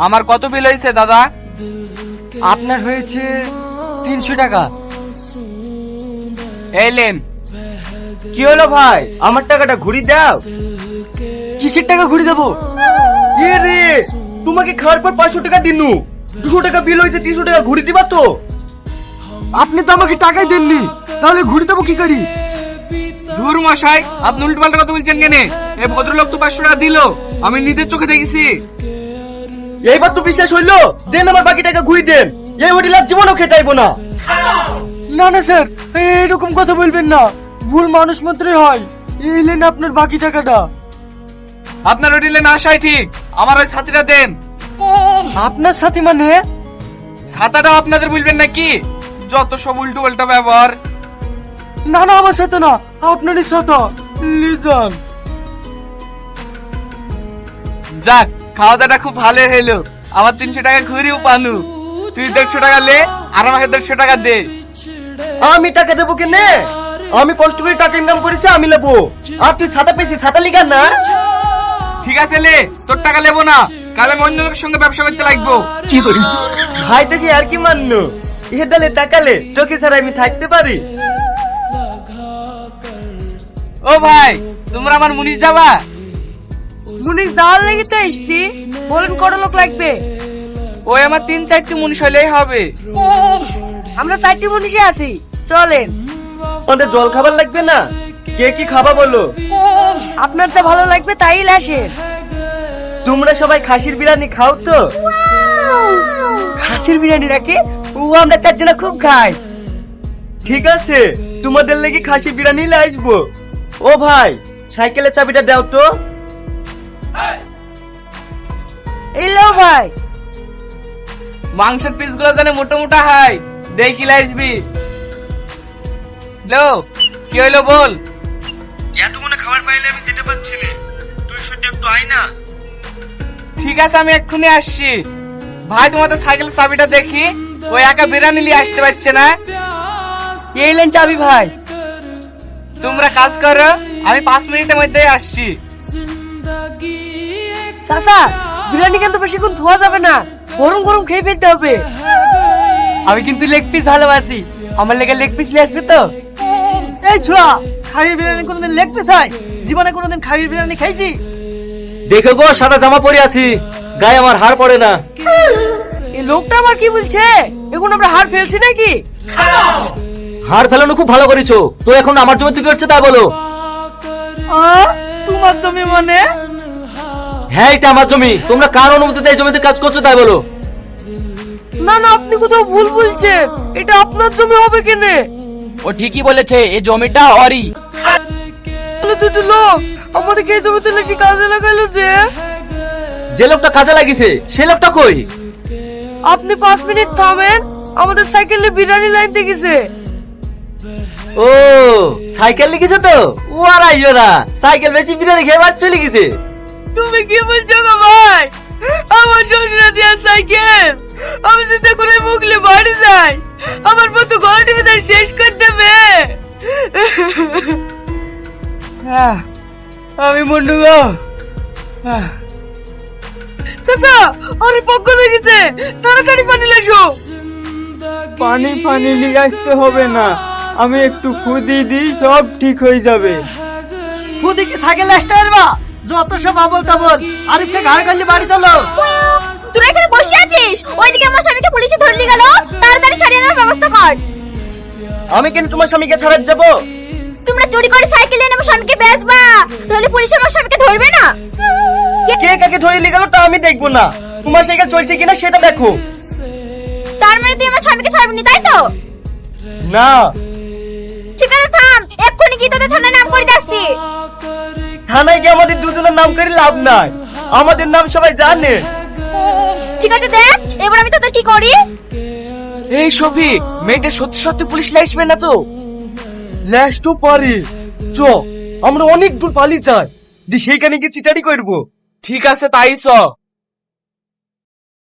আমার কত বিল হয়েছে দাদা? আপনার হয়েছে 300 টাকা। এলেন। কি হলো ভাই, আমার টাকাটা ঘুরি দাও। কিসের টাকা ঘুরে দেবো? এ রে, তোমাকে খাওয়ার পর 500 টাকা দিনু, 200 টাকা বিল হয়েছে, 300 টাকা ঘুরি দিবা তো? আপনি তো আমাকে টাকাই দেননি, তাহলে ঘুরে দেবো কি করি? ধুর মশাই, আপনি উল্টো পাল্টা কথা বলছেন কেন? এই ভদ্রলোক তো 500 টাকা দিল, আমি নিজের চোখে দেখেছি। এইবার তো বিশ্বাস হইলো, দেন আমার বাকি টাকা ঘুরি দেন। এই হোটেল আর জীবনও খেটাইবো না। না না স্যার, এরকম কথা বলবেন না, ভুল মানুষ মাত্রই হয়। এলেন আপনার বাকি টাকাটা। আপনার হোটেলে না আসাই ঠিক, আমার ওই ছাতিটা দেন। আপনার সাথে মানে? ছাতাটা আপনাদের বলবেন নাকি? যত সব উল্টো পাল্টা ব্যবহার। না না, আমার সাথে না, আপনারই সাথে লিজান। যাক, খাওয়া দাওয়াটা খুব ভালো হলো। আমার 300 টাকা ঘুরিও পানু। তুই 150 টাকা লে, আর আমাকে 150 টাকা দে। আমি টাকা দেবো কেনে? আমি কষ্ট করে টাকা ইনকাম করেছি, আমি নেবো। আর তুই ছাতা পেয়েছি, ছাতা লিগা না? ঠিক আছে লে, তোর টাকা নেবো না, কাল আমি অন্য লোকের সঙ্গে ব্যবসা করতে লাগবো। কি করি ভাই, তোকে আর কি মানলো? এ ডালে টাকালে তোকে ছাড়া আমি থাকতে পারি? ও ভাই, তোমরা আমার মুনিশ যাবা? মুনিশ যাওয়ার লেগে তো এসছি। বলেন কত লোক লাগবে? ওই আমার 3-4টি মুনিশ হলেই হবে। আমরা 4টি মুনিশে আছি, চলেন। আমাদের জল খাবার লাগবে না? কে কি খাবা বলো? আপনার যা ভালো লাগবে তাই আসেন। তোমরা সবাই খাসির বিরিয়ানি খাও তো? খাসির বিরিয়ানি রাখি, ও আমরা 4 জনা খুব খাই। ঠিক আছে, তোমাদের লেগে খাসি বিরিয়ানি নিয়ে আসবো। ও ভাই, সাইকেলের চাবিটা দাও তো। এই লো ভাই। মাংসের পিসগুলো জানে মোটা মোটা হয়, দেখি লাইসবি। লো, কি হইলো বল? এতগুলো খাবার পাইলে আমি যেতে পারছি না, তুই শুধু একটু আয় না। ঠিক আছে, আমি এক্ষুনি আসছি। ভাই, তোমাদের সাইকেলের চাবিটা দেখি, ওই একা বিরিয়ানি নিয়ে আসতে পারছে না। এলেন চাবি ভাই। তোমরা কাজ করো, আমি 5 মিনিটের মধ্যেই আসছি। চাচা, বিরিয়ানি কিন্তু বেশিক্ষণ ধোয়া যাবে না, গরম গরম খেয়ে ফেলতে হবে। আমি কিন্তু লেগ পিস ভালোবাসি, আমার লেগে লেগ পিস নিয়ে আসবে তো? এই ছোড়া, খাইর বিরিয়ানি কোনোদিন লেগ পিস হয়? জীবনে কোনোদিন খাইর বিরিয়ানি খাইছি? দেখো গো, সাদা জামা পরে আছি, গায়ে আমার হাড় পড়ে না। এই লোকটা আমার কি বলছে? এখন আমরা হার ফেলছি নাকি? হাড় ফেলানো খুব ভালো করেছো তো, এখন আমার জমি কি করছে তাই বলো। তোমার জমি মানে? হ্যাঁ, এটা আমার জমি, তোমরা কার অনুমতিতে এই জমিতে কাজ করছো তাই বলো। না না, আপনি কোথাও ভুল বলছেন, এটা আপনার জমি হবে কেনে? ও ঠিকই বলেছে, এই জমিটা অরি। দুটো লোক আমাদেরকে এই জমিতে লেসি কাজে লাগাইলো যে। যে লোকটা কাজে লাগিছে সে লোকটা কই? আপনি 5 মিনিট থামেন, আমাদের সাইকেলে বিরিয়ানি লাইন দেখেছে। ও, সাইকেল লিখেছে তো, ও আর আইও না, সাইকেল বেশি বিরিয়ানি খেয়ে বাদ চলে গেছে। তুমি কি বলছো গো ভাই? আমার শ্বশুরা দিয়া সাইকেল, আমি যদি করে মুগলে বাড়ি যাই, আমার মতো ঘর টিভি তাই শেষ করে দেবে। আমি মন্ডু গো। চাচা, আরে পক্ষ দেখেছে, তাড়াতাড়ি পানি লাসো। পানি পানি নিয়ে আসতে হবে না, আমি একটু খুদি দিই, সব ঠিক হয়ে যাবে। খুদি কি সাইকেল আসতে পারবা? যত সব আবল তাবল, আরিফকে ঘাড়ে গালে বাড়ি চলো। তুই এখানে বসে আছিস, ওইদিকে আমার স্বামীকে পুলিশে ধরে নিয়ে গেল, তাড়াতাড়ি ছাড়িয়ে নেওয়ার ব্যবস্থা কর। আমি কেন তোমার স্বামীকে ছাড়াতে যাবো? তোমরা চুরি করে সাইকেল এনে আমার স্বামীকে বেচবা, তাহলে পুলিশ আমার স্বামীকে ধরবে না? কে কাকে ধরে নিয়ে গেল তা আমি দেখবো না, তোমার সাইকেল চলছে কিনা সেটা দেখো। তার মানে তুই আমার স্বামীকে ছাড়বি না, তাই তো? না, ঠিক আছে থাম, এক্ষুনি গিয়ে তোদের থানায় নাম করে দিচ্ছি। থানায় গিয়ে আমাদের দুজনের নাম করে লাভ নাই, আমাদের নাম সবাই জানে। ঠিক আছে দেখ, এবার আমি তোদের কি করি। এই শফিক, মেয়েটা সত্যি সত্যি পুলিশ লাইসবে না তো? ল্যাস্টও পারি, চ আমরা অনেক দূর পালিয়ে যাই, দি সেইখানে গিয়ে চিটারি করবো। ঠিক আছে, তাই চ।